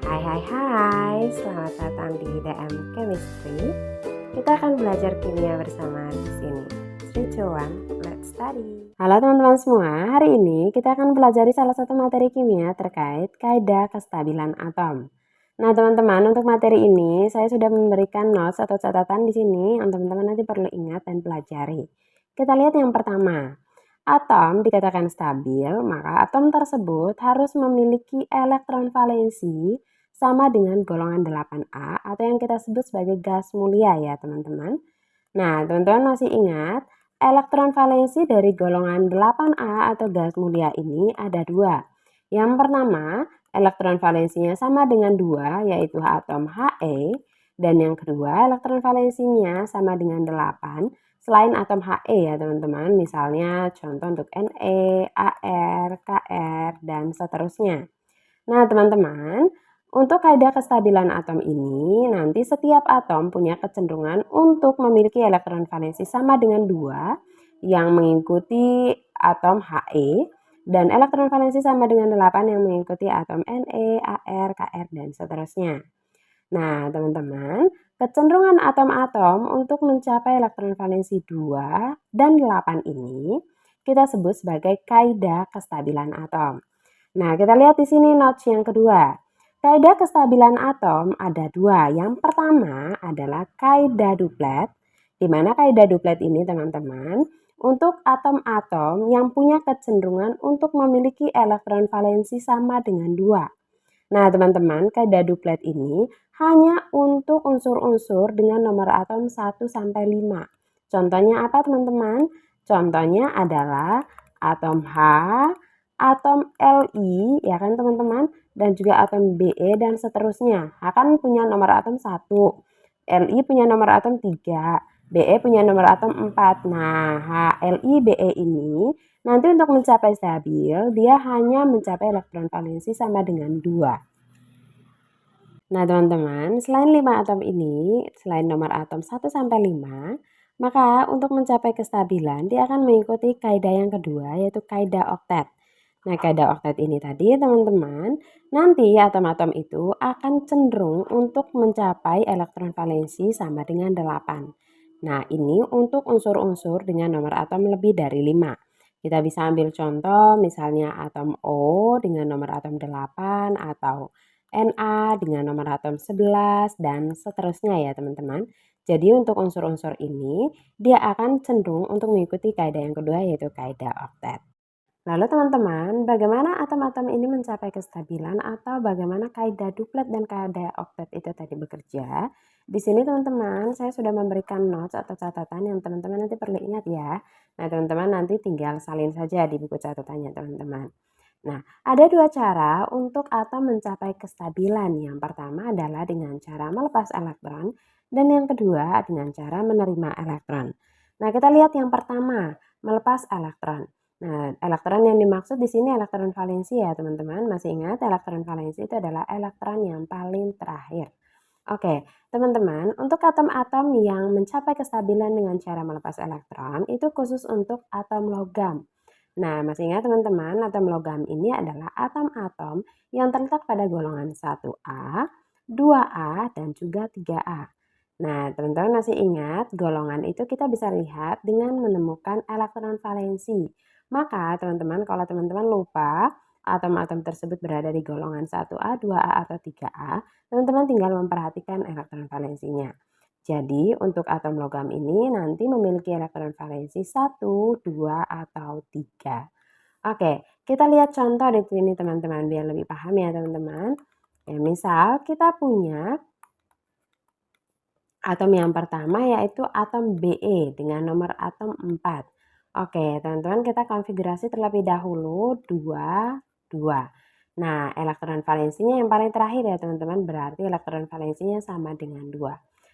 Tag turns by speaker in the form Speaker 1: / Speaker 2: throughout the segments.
Speaker 1: Hai, selamat datang di DM Chemistry. Kita akan belajar kimia bersama di sini. 3, 2, 1, let's study. Halo teman-teman semua, hari ini kita akan belajar salah satu materi kimia terkait kaidah kestabilan atom. Nah teman-teman, untuk materi ini saya sudah memberikan notes atau catatan di sini yang teman-teman nanti perlu ingat dan pelajari. Kita lihat yang pertama. Atom dikatakan stabil, maka atom tersebut harus memiliki elektron valensi sama dengan golongan 8A atau yang kita sebut sebagai gas mulia ya teman-teman. Nah teman-teman masih ingat elektron valensi dari golongan 8A atau gas mulia ini ada dua. Yang pertama elektron valensinya sama dengan 2 yaitu atom He, dan yang kedua elektron valensinya sama dengan 8 selain atom He ya teman-teman, misalnya contoh untuk Ne, Ar, Kr, dan seterusnya. Nah teman-teman, untuk kaidah kestabilan atom ini, nanti setiap atom punya kecenderungan untuk memiliki elektron valensi sama dengan 2 yang mengikuti atom He, dan elektron valensi sama dengan 8 yang mengikuti atom Ne, Ar, Kr, dan seterusnya. Nah teman-teman, kecenderungan atom-atom untuk mencapai elektron valensi 2 dan 8 ini kita sebut sebagai kaidah kestabilan atom. Nah, kita lihat di sini notes yang kedua. Kaidah kestabilan atom ada dua. Yang pertama adalah kaidah duplet, di mana kaidah duplet ini teman-teman untuk atom-atom yang punya kecenderungan untuk memiliki elektron valensi sama dengan 2. Nah, teman-teman, kaidah duplet ini hanya untuk unsur-unsur dengan nomor atom 1 sampai 5. Contohnya apa, teman-teman? Contohnya adalah atom H, atom Li, ya kan, teman-teman? Dan juga atom Be dan seterusnya. H kan punya nomor atom 1, Li punya nomor atom 3, Be punya nomor atom 4. Nah, Li, Be ini nanti untuk mencapai stabil, dia hanya mencapai elektron valensi sama dengan 2. Nah teman-teman, selain 5 atom ini, selain nomor atom 1 sampai 5, maka untuk mencapai kestabilan, dia akan mengikuti kaidah yang kedua, yaitu kaidah oktet. Nah kaidah oktet ini tadi teman-teman, nanti atom-atom itu akan cenderung untuk mencapai elektron valensi sama dengan 8. Nah ini untuk unsur-unsur dengan nomor atom lebih dari 5. Kita bisa ambil contoh misalnya atom O dengan nomor atom 8 atau Na dengan nomor atom 11 dan seterusnya ya teman-teman. Jadi untuk unsur-unsur ini dia akan cenderung untuk mengikuti kaidah yang kedua yaitu kaidah oktet. Lalu teman-teman, bagaimana atom-atom ini mencapai kestabilan atau bagaimana kaidah duplet dan kaidah oktet itu tadi bekerja? Di sini teman-teman, saya sudah memberikan notes atau catatan yang teman-teman nanti perlu ingat ya. Nah, teman-teman nanti tinggal salin saja di buku catatannya teman-teman. Nah, ada dua cara untuk atom mencapai kestabilan. Yang pertama adalah dengan cara melepas elektron dan yang kedua dengan cara menerima elektron. Nah, kita lihat yang pertama, melepas elektron. Nah, elektron yang dimaksud di sini elektron valensi ya teman-teman. Masih ingat elektron valensi itu adalah elektron yang paling terakhir. Oke, teman-teman, untuk atom-atom yang mencapai kestabilan dengan cara melepas elektron itu khusus untuk atom logam. Nah, masih ingat teman-teman, atom logam ini adalah atom-atom yang terletak pada golongan 1A, 2A, dan juga 3A. Nah, teman-teman masih ingat golongan itu kita bisa lihat dengan menemukan elektron valensi. Maka teman-teman kalau teman-teman lupa atom-atom tersebut berada di golongan 1A, 2A, atau 3A, teman-teman tinggal memperhatikan elektron valensinya. Jadi untuk atom logam ini nanti memiliki elektron valensi 1, 2, atau 3. Oke, kita lihat contoh di sini teman-teman biar lebih paham ya teman-teman. Ya, misal kita punya atom yang pertama yaitu atom Be dengan nomor atom 4. Oke, teman-teman kita konfigurasi terlebih dahulu 2, 2. Nah, elektron valensinya yang paling terakhir ya teman-teman, berarti elektron valensinya sama dengan 2.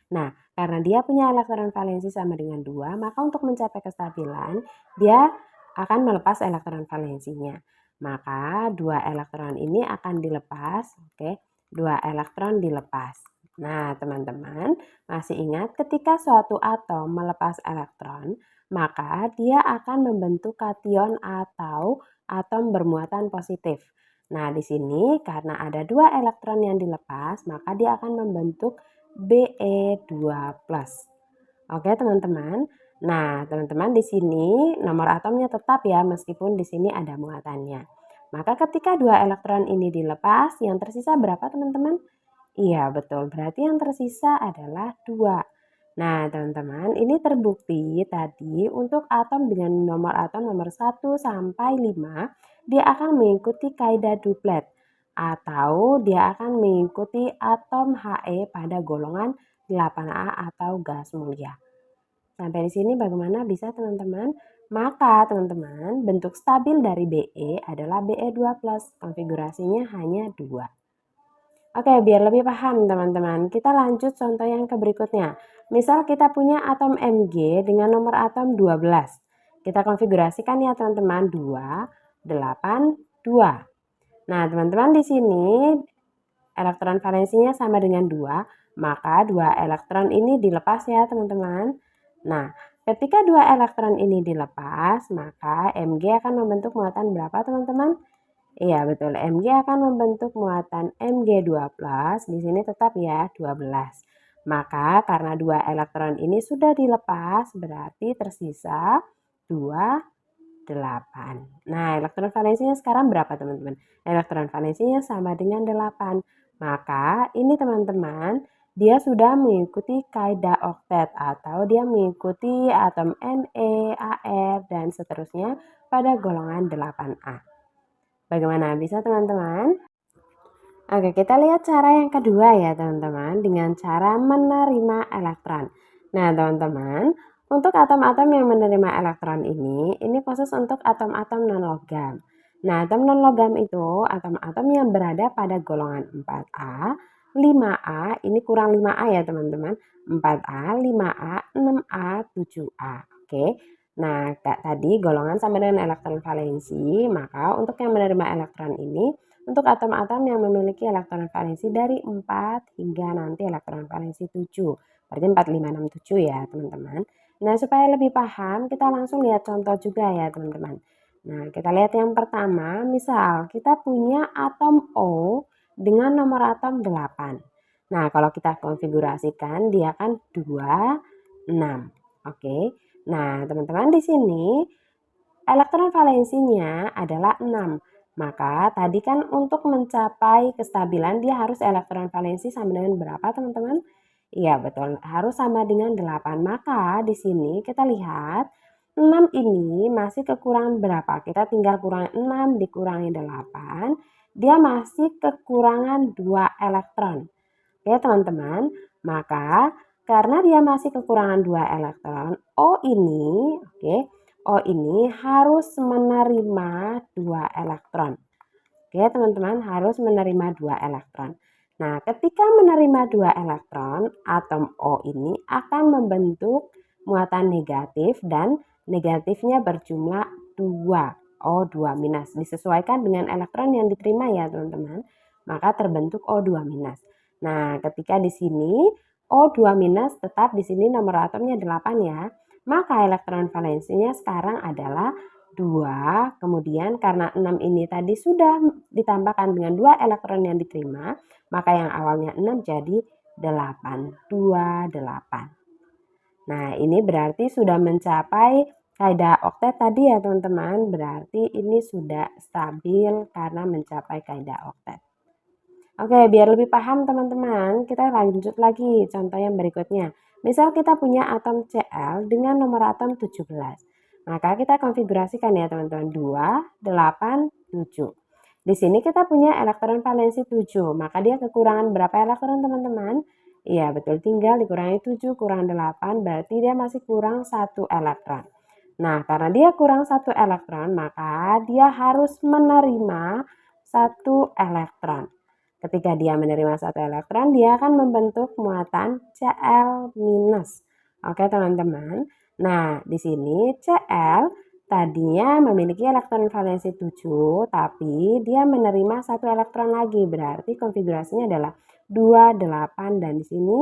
Speaker 1: Nah, karena dia punya elektron valensi sama dengan 2, maka untuk mencapai kestabilan, dia akan melepas elektron valensinya. Maka 2 elektron ini akan dilepas, oke, 2 elektron dilepas. Nah, teman-teman, masih ingat ketika suatu atom melepas elektron, maka dia akan membentuk kation atau atom bermuatan positif. Nah, di sini karena ada 2 elektron yang dilepas, maka dia akan membentuk Be2+. Oke, teman-teman. Nah, teman-teman di sini nomor atomnya tetap ya meskipun di sini ada muatannya. Maka ketika 2 elektron ini dilepas, yang tersisa berapa, teman-teman? Iya, betul. Berarti yang tersisa adalah 2. Nah, teman-teman, ini terbukti tadi untuk atom dengan nomor atom nomor 1 sampai 5, dia akan mengikuti kaidah duplet atau dia akan mengikuti atom He pada golongan 8A atau gas mulia. Sampai di sini bagaimana bisa, teman-teman? Maka teman-teman, bentuk stabil dari Be adalah Be2+, konfigurasinya hanya 2. Oke, biar lebih paham teman-teman, kita lanjut contoh yang ke berikutnya. Misal kita punya atom Mg dengan nomor atom 12. Kita konfigurasikan ya teman-teman, 2, 8, 2. Nah, teman-teman di sini elektron valensinya sama dengan 2, maka 2 elektron ini dilepas ya teman-teman. Nah, ketika 2 elektron ini dilepas, maka Mg akan membentuk muatan berapa teman-teman? Iya betul, Mg akan membentuk muatan Mg2+, di sini tetap ya 12. Maka karena 2 elektron ini sudah dilepas, berarti tersisa 2, 8. Nah, elektron valensinya sekarang berapa teman-teman? Elektron valensinya sama dengan 8. Maka ini teman-teman, dia sudah mengikuti kaidah oktet atau dia mengikuti atom Ne, Ar, dan seterusnya pada golongan 8A. Bagaimana bisa teman-teman? Oke, kita lihat cara yang kedua ya teman-teman, dengan cara menerima elektron. Nah teman-teman, untuk atom-atom yang menerima elektron ini khusus untuk atom-atom non-logam. Nah, atom non-logam itu atom-atom yang berada pada golongan 4A, 5A, ini kurang 5A ya teman-teman, 4A, 5A, 6A, 7A. Oke, nah tadi golongan sama dengan elektron valensi, maka untuk yang menerima elektron ini, untuk atom-atom yang memiliki elektron valensi dari 4 hingga nanti elektron valensi 7. Berarti 4, 5, 6, 7 ya teman-teman. Nah, supaya lebih paham, kita langsung lihat contoh juga ya teman-teman. Nah, kita lihat yang pertama, misal kita punya atom O dengan nomor atom 8. Nah, kalau kita konfigurasikan dia kan 2, 6. Oke. Nah, teman-teman di sini elektron valensinya adalah 6. Maka tadi kan untuk mencapai kestabilan dia harus elektron valensi sama dengan berapa teman-teman? Iya betul, harus sama dengan 8. Maka di sini kita lihat 6 ini masih kekurangan berapa? Kita tinggal kurang 6 dikurangi 8. Dia masih kekurangan 2 elektron. Oke teman-teman, maka karena dia masih kekurangan 2 elektron, O ini harus menerima 2 elektron. Oke teman-teman, harus menerima 2 elektron. Nah, ketika menerima 2 elektron, atom O ini akan membentuk muatan negatif dan negatifnya berjumlah 2. O2-, disesuaikan dengan elektron yang diterima ya teman-teman. Maka terbentuk O2-. Nah, ketika di sini O2- tetap di sini nomor atomnya 8 ya. Maka elektron valensinya sekarang adalah 2, kemudian karena 6 ini tadi sudah ditambahkan dengan 2 elektron yang diterima, maka yang awalnya 6 jadi 8, 2, 8. Nah, ini berarti sudah mencapai kaidah oktet tadi ya teman-teman, berarti ini sudah stabil karena mencapai kaidah oktet. Oke, biar lebih paham teman-teman, kita lanjut lagi contoh yang berikutnya. Misal kita punya atom Cl dengan nomor atom 17. Maka kita konfigurasikan ya teman-teman, 2, 8, 7. Di sini kita punya elektron valensi 7, maka dia kekurangan berapa elektron teman-teman? Iya betul, tinggal dikurangi 7 kurang 8, berarti dia masih kurang 1 elektron. Nah, karena dia kurang 1 elektron, maka dia harus menerima 1 elektron. Ketika dia menerima 1 elektron, dia akan membentuk muatan Cl-. Oke teman-teman. Nah, di sini Cl tadinya memiliki elektron valensi 7, tapi dia menerima 1 elektron lagi. Berarti konfigurasinya adalah 2, 8, dan di sini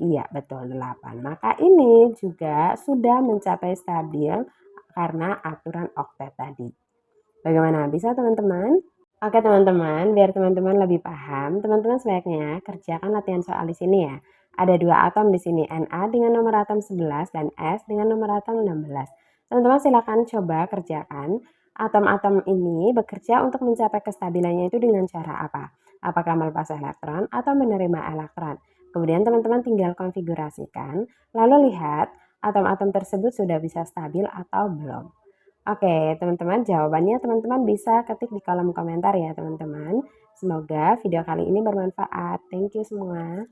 Speaker 1: iya betul 8. Maka ini juga sudah mencapai stabil karena aturan oktet tadi. Bagaimana bisa teman-teman? Oke teman-teman, biar teman-teman lebih paham, teman-teman sebaiknya kerjakan latihan soal di sini ya. Ada dua atom di sini, Na dengan nomor atom 11 dan S dengan nomor atom 16. Teman-teman silakan coba kerjakan. Atom-atom ini bekerja untuk mencapai kestabilannya itu dengan cara apa? Apakah melepas elektron atau menerima elektron? Kemudian teman-teman tinggal konfigurasikan, lalu lihat atom-atom tersebut sudah bisa stabil atau belum. Oke, teman-teman, jawabannya teman-teman bisa ketik di kolom komentar ya, teman-teman. Semoga video kali ini bermanfaat. Thank you semua.